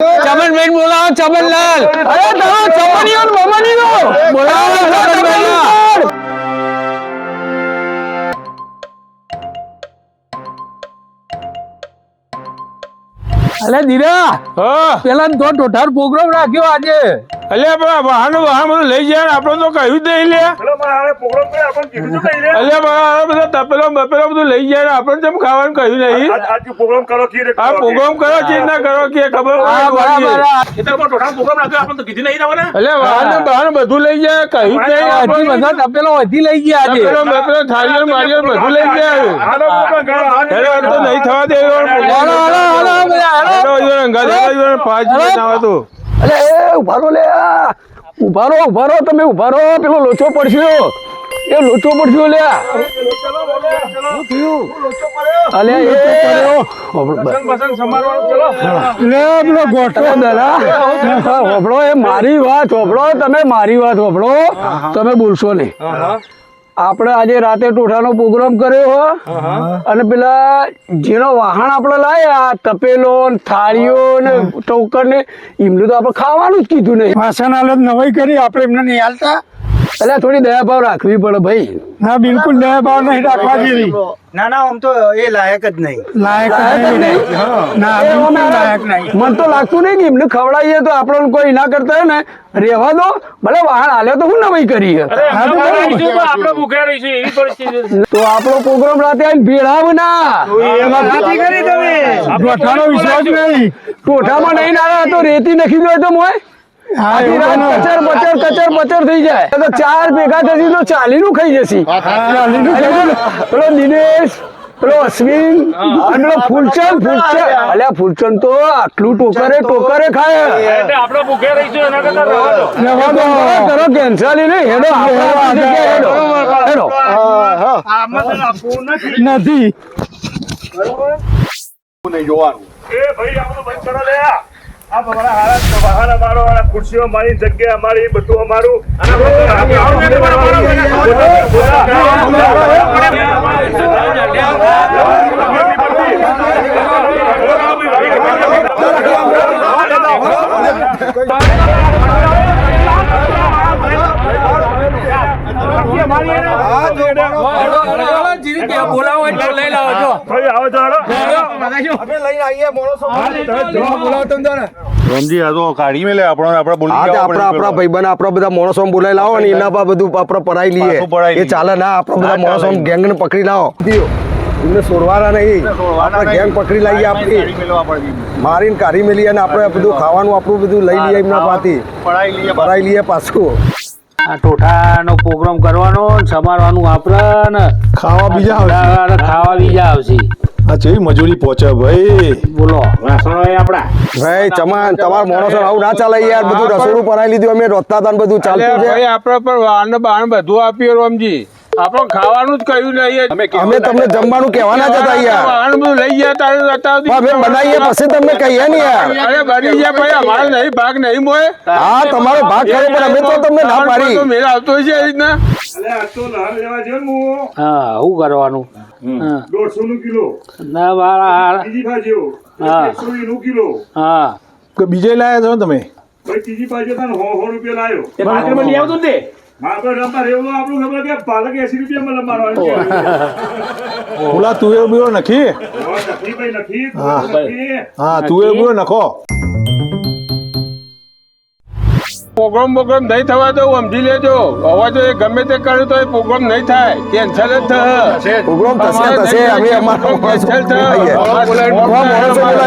ચમન ભાઈ બોલાવો ચમનલાલ. અરે તમે ચમનીઓ ને બમનીઓ બોલાવો ચમન ભાઈ. અલે દીરા પેલા તો ટોઠાર પ્રોગ્રામ રાખ્યો આજે. અલ્યા પણ વાહન બધું લઈ જાય આપણે તો કહ્યું જ નહીં લે. અલ્યા બધા તપેલો બપેલો બધું લઈ જાય આપણે જેમ ખાવાનું કહ્યું નહીં. પ્રોગ્રામ કરો કે આ પ્રોગ્રામ કરો કે ના કરો કે ખબર અલ્યા વાહન બધું લઈ જાય કહ્યું જ નહીં. બધા તપેલો વધી લઈ ગયા આજે. તપેલો બપેલો થાળીઓ મારીઓ બધું લઈ જાય. તો નહીં થવા દે અલે ઉભારો લે ઉભારો તમે ઉભારો પેલો લોચો પડશે એ લોચો પડશે લે. અલે એ મારી વાત હોભળો તમે મારી વાત હોભળો તમે બોલશો નહીં. આપણે આજે રાતે ટોઠાનો પ્રોગ્રામ કર્યો અને પેલા જેનો વાહન આપણે લાયા તપેલો થાળીઓ ને ટોકર ને એમનું તો આપણે ખાવાનું જ કીધું નહીં. વાસણ હાલત નવાઈ કરી આપણે એમને નહીં હાલતા. એટલે થોડી દયા ભાવ રાખવી પડે ભાઈ. ના બિલકુલ દયા ભાવ નહીં રાખવા જેવી. ના આમ તો એ લાયક જ નહીં. લાયક નહીં. ના બિલકુલ લાયક નહીં. મને તો લાગતું નહીં કે એમને ખવડાવીએ તો આપણને કોઈ ના કરતા હોય ને રેવા દો ભલે વાહન હાલે તો હું નવાઈ કરીએ. તો આપણો પ્રોગ્રામ રાતે આવીને ભેળાવ ના ગોઠાનો વિશ્વાસ નહીં. ટોઠામાં નહીં ના તો રેતી નાખી દો તો મોય કચર બચર થઈ જાય તો ચાર ભેગા થશે તો 40 નું ખાઈ જશે. પેલો દિનેશ પેલો અશ્વિન અને પેલો ફૂલચંદ અલ્યા ફૂલચંદ તો આટલું ટોકરે ખાય. કરો કેન્સલ નહીં હેડો હેડો નથી ખુરશીઓ મારી જગ્યા અમારી બધું અમારું રમજી આ તો કાઢી મેલે આપણા બોલી આપણા ભાઈબંધ આપણા બધા માણસો બોલાવી લાવો ને એના પર બધું આપણે પરાઈ લઈએ એ ચાલે ના. આપણા બધા માણસો ગેંગ ને પકડી લાવો એમને છોડવાના નહીં. આપણે ગેંગ પકડી લાવીએ આપણે મારીને કાઢી મેલીએ અને આપણે બધું ખાવાનું આપણું બધું લઈ લઈએ એમના પાસેથી પરાઈ લઈએ પાછું. આ ટોઠાનો પ્રોગ્રામ કરવાનો સમારવાનું આપણે ને ખાવા બીજા ખાવા બીજા આવશે. આ જેવી મજૂરી પહોંચે ભાઈ. બોલો ભાઈ ચમન તમારા માણસો આવું ના ચાલે યાર. બધું રસોડું પરાઈ લીધું અમે રોતતા હતા બધું ચાલતું છે. આપડે પણ વાહન બાહન બધું આપ્યું રમજી આપણે ખાવાનું જ કહ્યું નહીં. અમે તમને જમવાનું કહેવાના જ હતા યાર. વાહન બધું લઈ ગયા અમે બનાવીએ પછી તમને કહીએ ને યાર. અરે બની ગયા ભાઈ અમારે નહીં ભાગ નહીં મોય. હા તમારો ભાગ ખરો પણ અમે તો તમને ના પાડી. મેળ આવતો હોય છે એ રીતના. હા શું કરવાનું 150 કિલો ના મારા ત્રીજી ભાજીઓ હા 120 કિલો હા બીજે લાયા છો તમે? ભાઈ ત્રીજી ભાજીઓ તને 100 રૂપિયા લાયો. પાલક 80 રૂપિયા મારવાની. ઓલા તુવેર બીરો નખી. હા તુવેર બીરો નખો. પ્રોગ્રામ નહીં થવા દઉં સમજી લેજો. હવે જો એ ગમે તે કર્યું તો એ પ્રોગ્રામ નહીં થાય કેન્સલ જ થશે. પ્રોગ્રામ થશે અમે અમારો કેન્સલ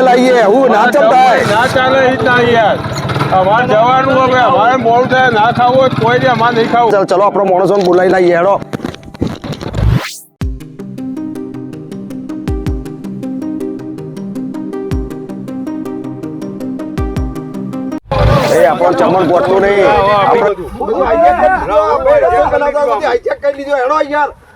લાવીએ હું ના ચમતાય ના ચાલે એ જ ના યાર. અમારે જવાનું હવે અમારે મોડું થાય ના ખાવું હોય કોઈ નહીં અમારે નહીં ખાવું. ચલો આપણો માણસો બોલાવી લાવીએ હેડો. આપણો ચમન ગોઠવું નહીં.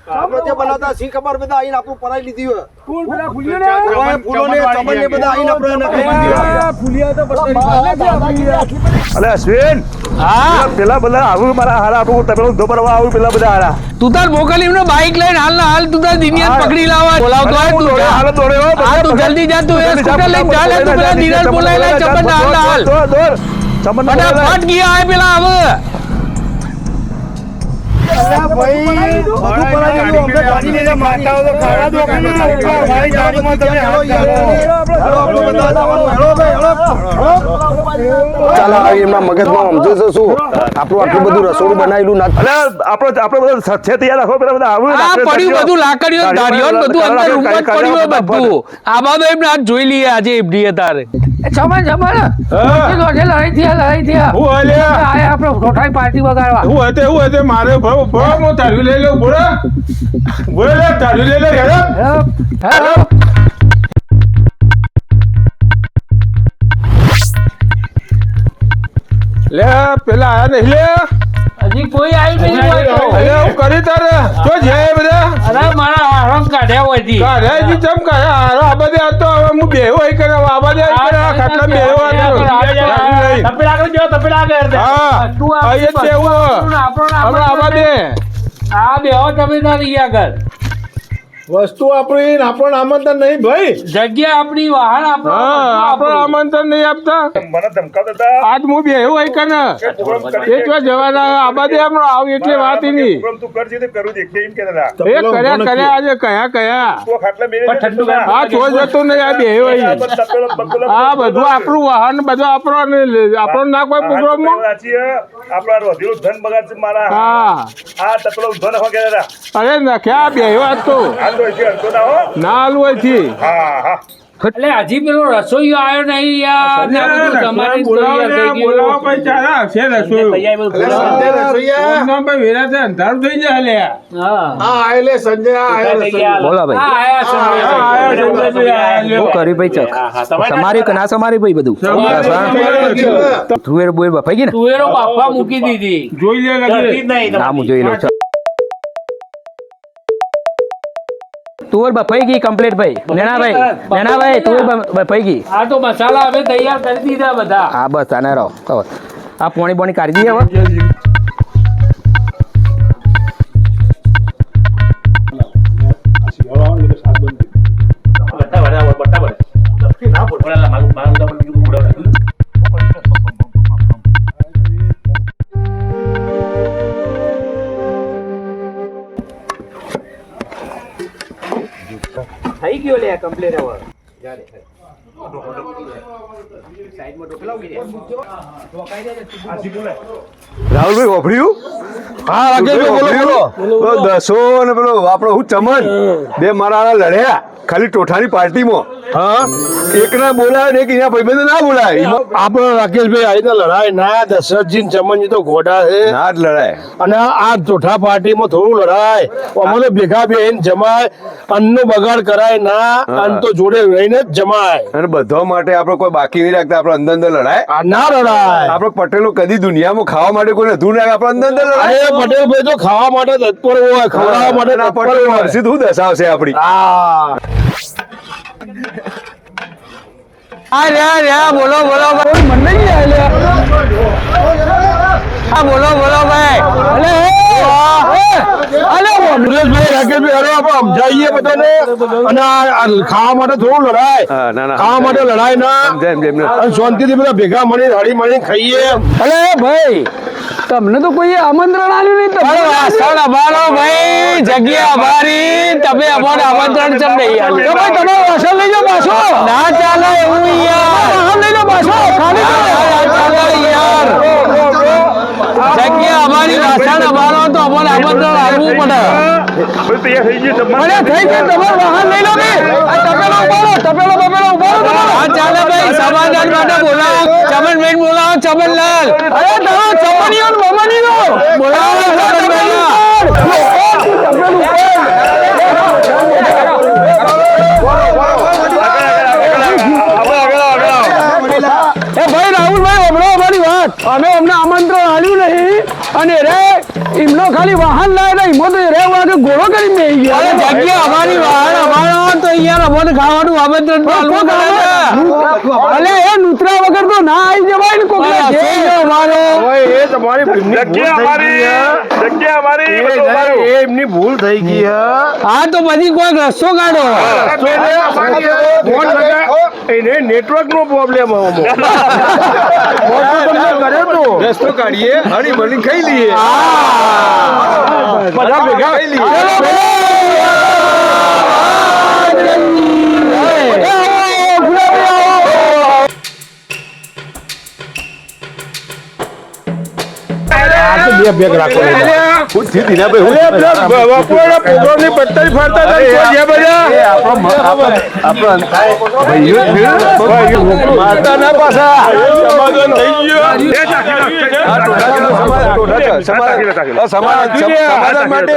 આપણે જે બનાવતા શી ખબર બધા આઈને આપણું પરાઈ લીધી હોય ફૂલ પેલા ફૂલ્યો ને ઓય ફૂલો ને ચમન ને બધા આઈને આપણે નખાઈ દીધી આ ફૂલિયા તો પછી અલે અશ્વિન હા પેલા બધા આવું મારા હારા આપણું તમે ધો પરવા આવું પેલા બધા હારા તું તાર મોકલી ને બાઈક લઈને હાલ ના હાલ તું તાર દિનિયા પકડી લાવવા બોલાવતો હોય તું જા. હાલો દોડે હો હા તું જલ્દી જા તું એ સ્કૂટર લઈને ચાલે તું પેલા દિનેશ બોલાઈ લે ચમન હાલ ના હાલ દોડ ચમન ફટાફટ ગયા આય પેલા હવે ચાલો એમના મગજમાં સમજે છે શું આપણું આટલું બધું રસોડું બનાવેલું ના અલે આપણો બધું છે તૈયાર રાખો પેલા બધા આવું આ પડ્યું બધું લાકડીઓ ધારીઓ ને બધું અંદર રૂમમાં જ પડ્યું હોય બધું આ બાબા એમને આજ જોઈ લઈએ આજે એમડી તારે જમણ લડાઈ થયા હું હાલે આપણે ઠોઠાઈ પાર્ટી વગાડવા હું હતે મારે ભરો હું તારું લઈ લઉં બોલો લે તારું લઈ લે હેડો લે પેલા આયા નહીં લે હજી કોઈ આવી નહીં હોય તો. અરે હું કરી તારે તો છે બધા અરે મારા આરામ કાઢ્યા હોય જી. કાઢ્યાજી ચમ કાઢ્યા હારો આ બધે આ તો હવે હું બેહો અહીં કરે આ બધે અહીં કરે આ ખાટલા બેહો આ તો. તપેલા આગળ જો, તપેલા આગળ. હા તું આ અહીં જ બેહો હમણાં આવા દે આ બેહો તમે તાર ઈ આગળ. વસ્તુ આપણી આપણને આમંત્રણ નહીં ભાઈ જગ્યા આપણી વાહન હા આપણે આમંત્રણ નહીં આપતા મને ધમકાવતા હતા આજ હું બેહો અહીં કરે એ તો જવાના આવા દે હમણાં આવ એટલે વાત ઈ નહીં પ્રોગ્રામ તું કરજે તો કરું દેખીએ એમ કહેતા હતા એ કર્યા આજે કયા તો ખાટલા મેરે ઠંડુ આ તો જતો નહીં આ બેહો અહીં આ બધું આપણું વાહન બધું આપણો ના કોઈ પ્રોગ્રામમાં આપણા રોધીનું ધન બગાડ છે મારા હા આ તપેલો ધન હો કહેતા હતા અરે નખ્યા બેહો આજ તો આ તો હજી હલતો ના હો ના હાલવું અહીંથી હા હા એટલે હજી પેલો રસોઈયો આવ્યો નહીં યાર. ને આ બધું તમારી જ તૈયાર થઈ ગયું. બોલાવો ભાઈ ચાલા છે અંધારું થઈ જાય લે હા. બોલો ભાઈ આ આયા છે. આયા સંજયભાઈ શું કર્યું ભાઈ ચક તમારી કે ના તમારી ભાઈ બધું તુવેર બોર બફાઈ ગઈ ને તુવેરો બાફવા મૂકી દીધી. જોઈ લે લગે ના હું જોઈ લઉં તુવેર બફાઈ ગઈ કમ્પ્લીટ ભાઈ નેનાભાઈ તુવેર બફાઈ ગઈ આ તો મસાલા અમે તૈયાર કરી દીધા બધા. હા બસ આને રહો હવે આ પોણી બોણી કાઢી દઈએ હવે થઈ ગયો લે કમ્પ્લીટ હવે. રાહુલભાઈ વાપર્યું હા રાકેશભાઈ બોલો દસો ને પેલો આપણો હું ચમન બે મારા લડ્યા ખાલી ટોઠાની પાર્ટીમાં હા એકના બોલાય ને એક એના ભાઈબંધ ના બોલાય આપણો રાકેશભાઈ આઈને લડાય ના દશરથજી ચમનજી તો ઘોડા છે ના જ લડાય અને આ ચોથા પાર્ટીમાં થોડું લડાય અમે ભેગા બેન જમાય અન્નનો બગાડ કરાય ના અન્ન તો જોડે રહીને જ જમાય અને બધા માટે આપણે કોઈ બાકી નહીં રાખતા આપણે અંદર અંદર લડાય આ ના લડાય આપણે પટેલો કદી દુનિયામાં ખાવા માટે કોઈ હતું ને આપણે અંદર અંદર અરે લડાય પટેલભાઈ તો ખાવા માટે તત્પર હોય ખવડાવવા માટે ના તત્પર પટેલ હોય હર્ષિત હું દશાવશે આપણી હા બોલો બોલો ભાઈ. મને નહીં આલ્યા. હા બોલો બોલો ભાઈ. અલે સુરેશભાઈ રાકેશભાઈ અરે આપણે સમજાવીએ બધાને અને આ ખાવા માટે થોડું લડાય હા, ના, ના. ખાવા માટે લડાય ના જેમ અને શાંતિથી બધા ભેગા મળીને હળી મળીને ખાઈએ અલે ભાઈ તમને તો કોઈ આમંત્રણ આવ્યું નહીં. તમે વાસણ અમારો ભાઈ, જગ્યા અમારી, તમે અમારે આમંત્રણ ચમ નહીં આલ્યું? તો ભાઈ તમે વાસણ લઈ જાઓ પાછો. ના ચાલે એવું યાર. વાસણ લઈ જાઓ પાછો. ખાલી ના ચાલે યાર. જગ્યા અમારી, વાસણ અમારો, તો અમારે આમંત્રણ આપવું પડે. તૈયાર થઈ ગયું અરે થઈ ગયું, તમારું વાહન લઈ લો ને. આ તપેલો ઉપાડો તમારો. હા ચાલે ભાઈ, સમાધાન માટે બોલાવો. ચમનભાઈ બોલાવો, ચમનલાલ. અરે તમે ચમનીઓ ને બમનીઓ બોલાવો, ચમનભાઈ. એ ભાઈ રાહુલભાઈ, હમણાં અમારી વાત વાત અમે અમને આમંત્રણ આલ્યું નહીં અને રે એમનો ખાલી વાહન લાવે ને એમો તો રે વાગે ઘોડો કરી મેઈ ગયા જગ્યા અમારી વાહન અમારો તો અહીંયા અમને ખાવાનું આમંત્રણ તો આલવું પડે અલે એ નુતરા વગર તો ના આવી જવાય ને કોકના છે અમારો એ તમારી ભૂલની ભૂલ થઈ ગઈ છે. જગ્યા અમારી બધું એ અમારું. એમની ભૂલ થઈ ગઈ છે. હા તો પછી કોઈ રસ્તો કાઢો ફોન લગા- એને નેટવર્ક નો પ્રોબ્લેમ રસ્તો કાઢીએ હળી ભળી ખાઈ લઈએ બધા ભેગા ખાઈ લઈએ બે ભેગ રાખો બપોરના પ્રોગ્રામની પત્તરી ફરતા હતા ને કોઈ ગયા બધા? મારતા ના પાછા સમાધાન થઈ ગયું. સમાધાન માટે